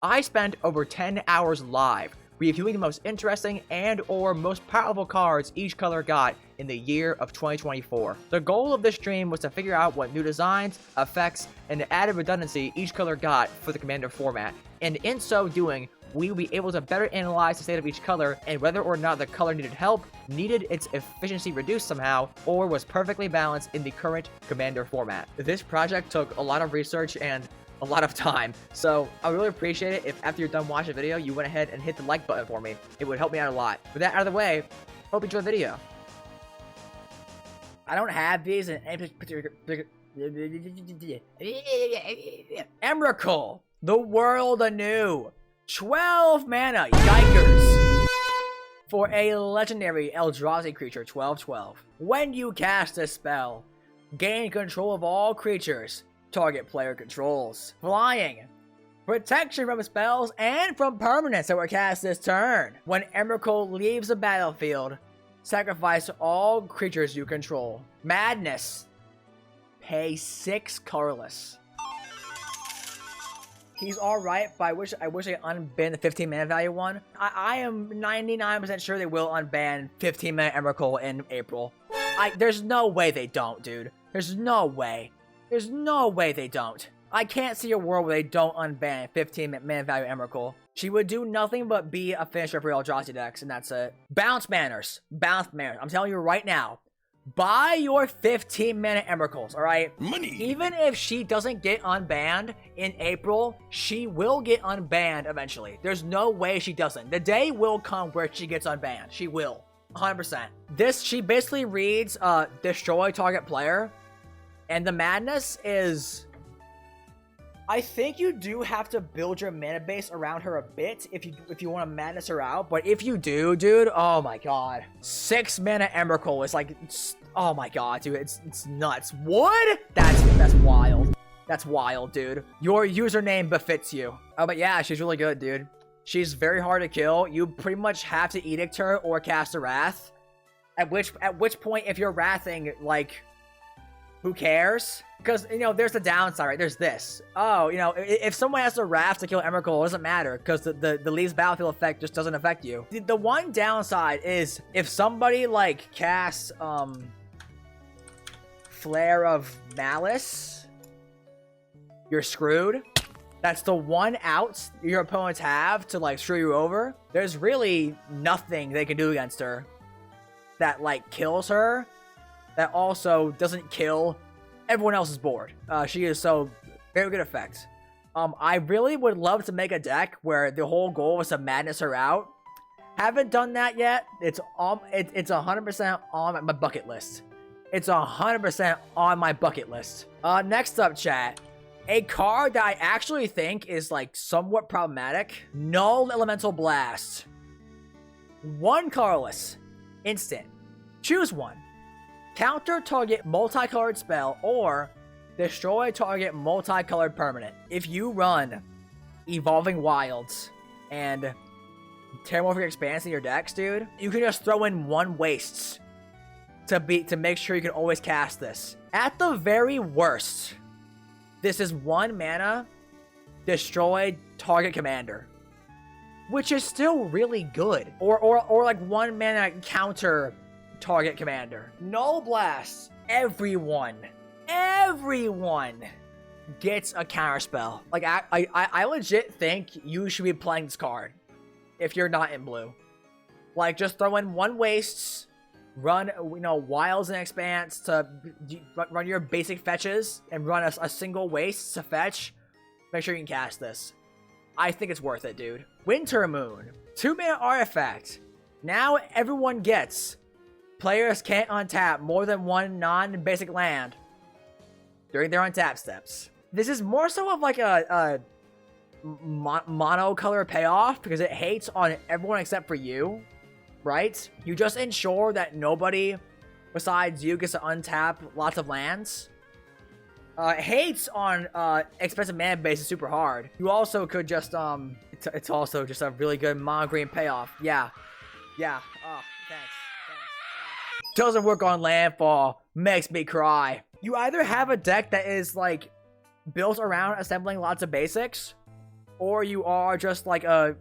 I spent over 10 hours live reviewing the most interesting and or most powerful cards each color got in the year of 2024. The goal of this stream was to figure out what new designs, effects, and added redundancy each color got for the Commander format, and in so doing, we will be able to better analyze the state of each color and whether or not the color needed help, needed its efficiency reduced somehow, or was perfectly balanced in the current Commander format. This project took a lot of research and a lot of time, so I really appreciate it if after you're done watching the video, you went ahead and hit the like button for me. It would help me out a lot. With that out of the way, hope you enjoy the video. I don't have these in any particular... Emrakul, the world anew. 12 mana, yikers. For a legendary Yggdrasil creature, 12/12. When you cast a spell, gain control of all creatures target player controls. Flying. Protection from spells and from permanents that were cast this turn. When Emrakul leaves the battlefield, sacrifice all creatures you control. Madness. Pay 6 colorless. He's alright, but I wish I unbanned the 15 mana value one. I am 99% sure they will unban 15 mana Emrakul in April. There's no way they don't, dude. There's no way. There's no way they don't. I can't see a world where they don't unban 15 mana value Emrakul. She would do nothing but be a finisher for Yggdrasil decks, and that's it. Bounce manners. Bounce manners. I'm telling you right now. Buy your 15 mana Emrakuls, alright? Money! Even if she doesn't get unbanned in April, she will get unbanned eventually. There's no way she doesn't. The day will come where she gets unbanned. She will. 100%. She basically reads, destroy target player. And the madness is... I think you do have to build your mana base around her a bit if you want to madness her out. But if you do, dude, oh my god. 6 mana Emrakul is like... Oh my god, dude, it's nuts. What? That's wild. That's wild, dude. Your username befits you. Oh, but yeah, she's really good, dude. She's very hard to kill. You pretty much have to edict her or cast a wrath. At which point, if you're wrathing, like... Who cares? Because, you know, there's the downside, right? There's this. Oh, you know, if someone has to wrath to kill Emrakul, it doesn't matter. Because the leaves battlefield effect just doesn't affect you. The one downside is if somebody, like, casts, Flare of Malice, you're screwed. That's the one out your opponents have to, like, screw you over. There's really nothing they can do against her that, like, kills her. That also doesn't kill everyone else's board. She is so very good effect. I really would love to make a deck where the whole goal was to madness her out. Haven't done that yet. It's 100% on my bucket list. It's 100% on my bucket list. Next up, chat. A card that I actually think is like somewhat problematic. Null Elemental Blast. 1 colorless. Instant. Choose one. Counter target multicolored spell or destroy target multicolored permanent. If you run Evolving Wilds and Terramorphic Expanse in your decks, dude, you can just throw in 1 wastes to make sure you can always cast this. At the very worst, this is 1 mana, destroy target commander, which is still really good. Or like 1 mana counter target commander. Null Blast. Everyone gets a counter spell. Like I legit think you should be playing this card if you're not in blue. Like just throw in 1 wastes, run, you know, Wilds and Expanse to run your basic fetches and run a single waste to fetch. Make sure you can cast this. I think it's worth it, dude. Winter Moon. 2 mana artifact. Now everyone gets players can't untap more than 1 non-basic land during their untap steps. This is more so of like a mono-color payoff because it hates on everyone except for you, right? You just ensure that nobody besides you gets to untap lots of lands. Hates on expensive mana base is super hard. You also could just, it's also just a really good mono-green payoff. Yeah. Oh, thanks. Doesn't work on landfall. Makes me cry. You either have a deck that is like built around assembling lots of basics, or you are just like a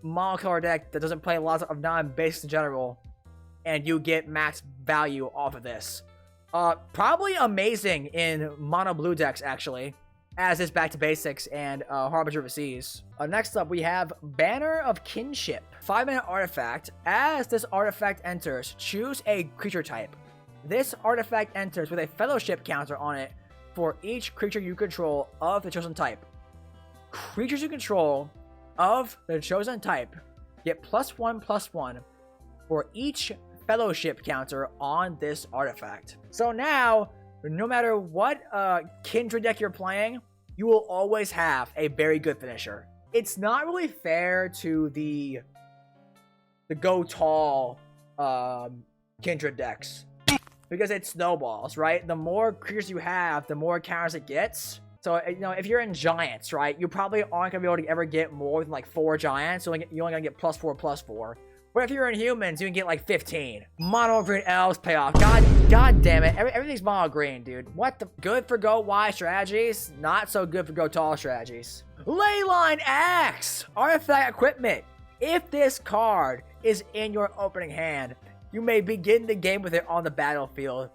monocolor deck that doesn't play lots of non-basics in general, and you get max value off of this. Probably amazing in mono blue decks, actually, as is Back to Basics and Harbinger of the Seas. Next up, we have Banner of Kinship. 5-mana artifact. As this artifact enters, choose a creature type. This artifact enters with a fellowship counter on it for each creature you control of the chosen type. Creatures you control of the chosen type get +1/+1 for each fellowship counter on this artifact. So now, no matter what kindred deck you're playing, you will always have a very good finisher. It's not really fair to the go tall kindred decks, because it snowballs, right? The more creatures you have, the more counters it gets. So, you know, if you're in giants, right, you probably aren't gonna be able to ever get more than like 4 giants. So you're only gonna get +4/+4. But if you're in humans, you can get like 15. Mono green elves pay off. God damn it. Everything's mono green, dude. What the? Good for go wide strategies, not so good for go tall strategies. Leyline Axe! Artifact equipment. If this card is in your opening hand, you may begin the game with it on the battlefield.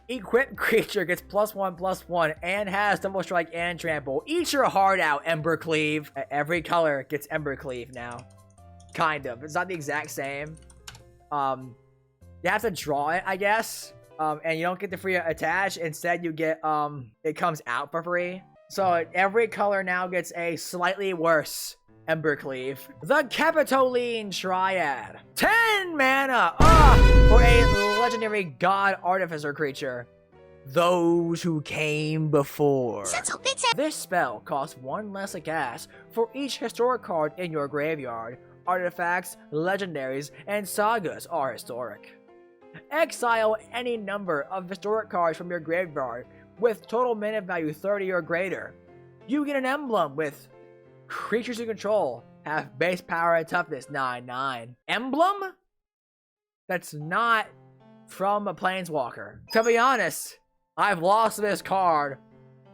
Equipped creature gets +1/+1 and has double strike and trample. Eat your heart out, Embercleave. Every color gets Embercleave now. Kind of. It's not the exact same. You have to draw it, I guess. And you don't get the free attach. Instead, you get, it comes out for free. So every color now gets a slightly worse Embercleave. The Capitoline Triad. 10 mana for a legendary god artificer creature. Those who came before. This spell costs 1 less to cast for each historic card in your graveyard. Artifacts, legendaries, and sagas are historic. Exile any number of historic cards from your graveyard with total mana value 30 or greater. You get an emblem with creatures you control have base power and toughness 9/9. Emblem? That's not from a planeswalker. To be honest, I've lost this card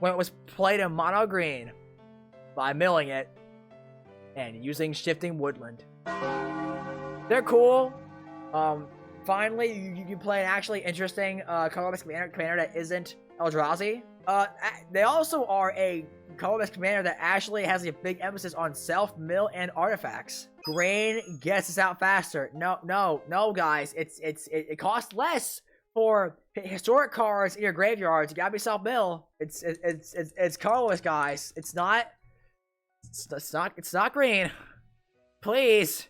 when it was played in mono green by milling it and using Shifting Woodland. They're cool. Finally, you play an actually interesting colorless commander that isn't Yggdrasil. They also are a colorless commander that actually has a big emphasis on self-mill and artifacts. Green gets us out faster. No, guys. It costs less for historic cards in your graveyards. You gotta be self-mill. It's colorless, guys. It's not green. Please.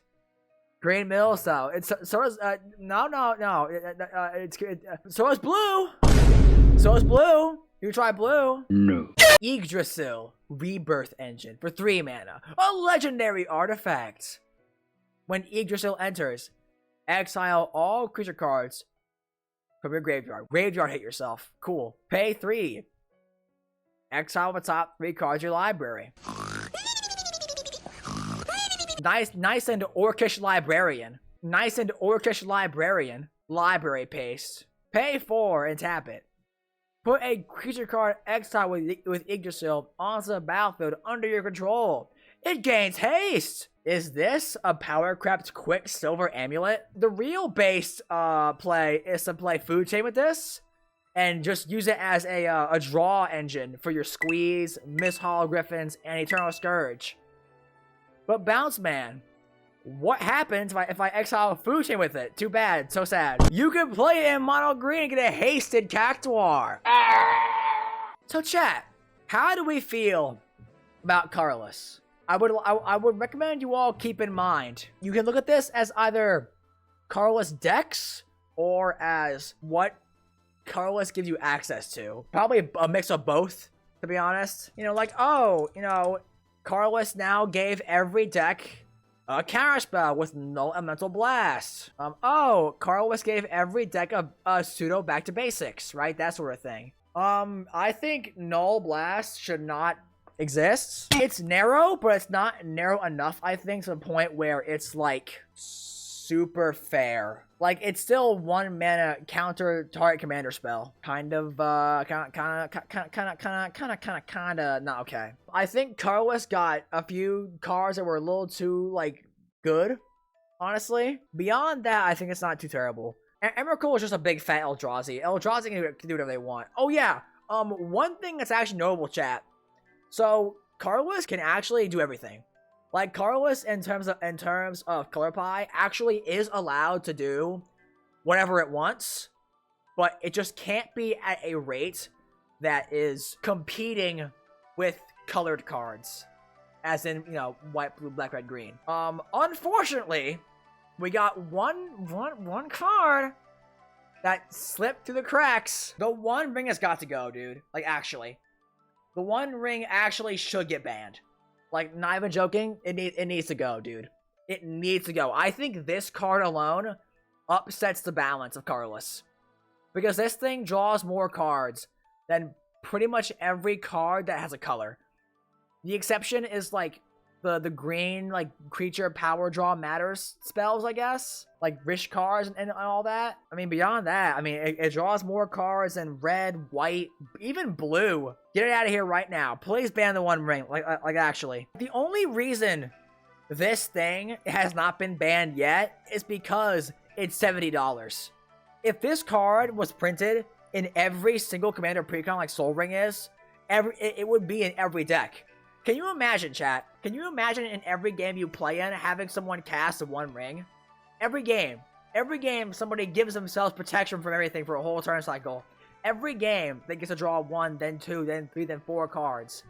Green mills though. So is so is blue. So is blue. You try blue. No. Yggdrasil Rebirth Engine for 3 mana. A legendary artifact. When Yggdrasil enters, exile all creature cards from your graveyard. Graveyard hit yourself. Cool. Pay 3. Exile the top 3 cards of your library. Nice and Orcish Librarian. Nice and Orcish Librarian. Library paste. Pay 4 and tap it. Put a creature card exile with Yggdrasil onto the battlefield under your control. It gains haste. Is this a power crept Quicksilver Amulet? The real base play is to play Food Chain with this and just use it as a draw engine for your Squeeze, Miss Hollow Griffins, and Eternal Scourge. But Bounce Man, what happens if I exile a Food Chain with it? Too bad, so sad. You can play it in mono green and get a hasted Cactuar. So chat, how do we feel about colorless? I would recommend you all keep in mind, you can look at this as either colorless decks or as what colorless gives you access to. Probably a mix of both, to be honest. You know, like, oh, you know, colorless now gave every deck a counterspell with Null Elemental Blast. Oh, colorless gave every deck a pseudo Back to Basics, right? That sort of thing. I think Null Blast should not exist. It's narrow, but it's not narrow enough, I think, to the point where it's like super fair. Like, it's still 1 mana counter target commander spell. Kind of, not okay. I think Colorless got a few cards that were a little too, like, good, honestly. Beyond that, I think it's not too terrible. Emrakul is just a big fat Yggdrasil. Yggdrasil can do whatever they want. Oh, yeah. One thing that's actually notable, chat. So, Colorless can actually do everything. Like, Colorless, in terms of Color Pie, actually is allowed to do whatever it wants, but it just can't be at a rate that is competing with colored cards, as in, you know, white, blue, black, red, green. Unfortunately, we got one card that slipped through the cracks. The One Ring has got to go, dude. Like, actually, the One Ring actually should get banned. Like, not even joking, it needs to go, dude. It needs to go. I think this card alone upsets the balance of Colorless. Because this thing draws more cards than pretty much every card that has a color. The exception is, like, the green, like, creature power draw matters spells, I guess. Like, rich cards and all that. I mean, beyond that, I mean, it draws more cards than red, white, even blue. Get it out of here right now. Please ban the One Ring. Like actually. The only reason this thing has not been banned yet is because it's $70. If this card was printed in every single Commander Precon like Sol Ring is, it would be in every deck. Can you imagine, chat? Can you imagine in every game you play in having someone cast a One Ring? Every game, somebody gives themselves protection from everything for a whole turn cycle. Every game, they get to draw 1, then 2, then 3, then 4 cards.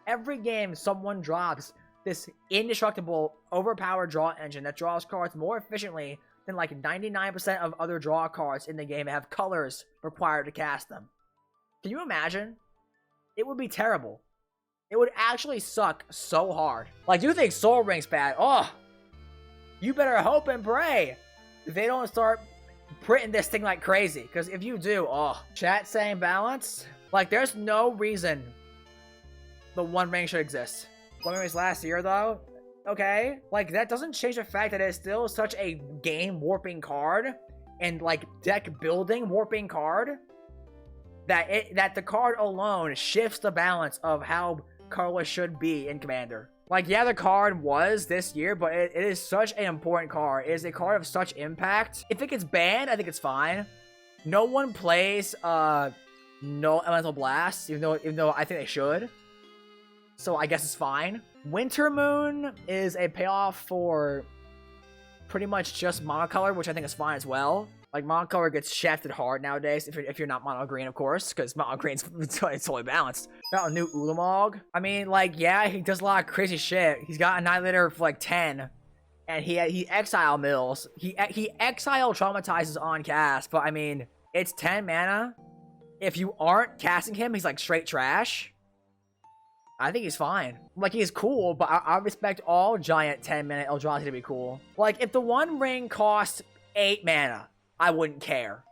Every game, someone drops this indestructible, overpowered draw engine that draws cards more efficiently than like 99% of other draw cards in the game that have colors required to cast them. Can you imagine? It would be terrible. It would actually suck so hard. Like, you think Sol Ring's bad? Oh, you better hope and pray they don't start printing this thing like crazy. Because if you do, oh, chat saying balance? Like, there's no reason the One Ring should exist. One Ring was last year, though. Okay. Like, that doesn't change the fact that it's still such a game warping card and, like, deck building warping card that the card alone shifts the balance of how Colorless should be in Commander. Like, yeah, the card was this year, but it is such an important card. It is a card of such impact. If it gets banned, I think it's fine. No one plays Null Elemental Blast, even though I think they should. So I guess it's fine. Winter Moon is a payoff for pretty much just monocolor, which I think is fine as well. Like, monocolor gets shafted hard nowadays, if you're not mono green, of course, because mono green's it's totally balanced. Got a new Ulamog. I mean, like, yeah, he does a lot of crazy shit. He's got Annihilator for like 10, and he exile mills. He exile traumatizes on cast, but I mean, it's 10 mana. If you aren't casting him, he's like straight trash. I think he's fine. Like, he's cool, but I respect all giant 10-mana Yggdrasil to be cool. Like, if the One Ring costs 8 mana, I wouldn't care.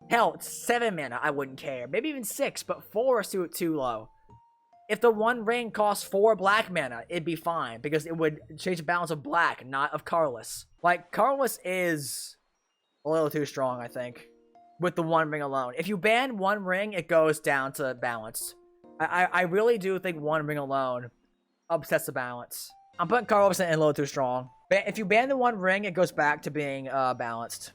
Hell, it's 7 mana, I wouldn't care. Maybe even 6, but 4 is too low. If the One Ring costs 4 black mana, it'd be fine, because it would change the balance of black, not of colorless. Like, colorless is a little too strong, I think, with the One Ring alone. If you ban One Ring, it goes down to balance. I really do think One Ring alone upsets the balance. I'm putting colorless in a little too strong. If you ban the One Ring, it goes back to being balanced.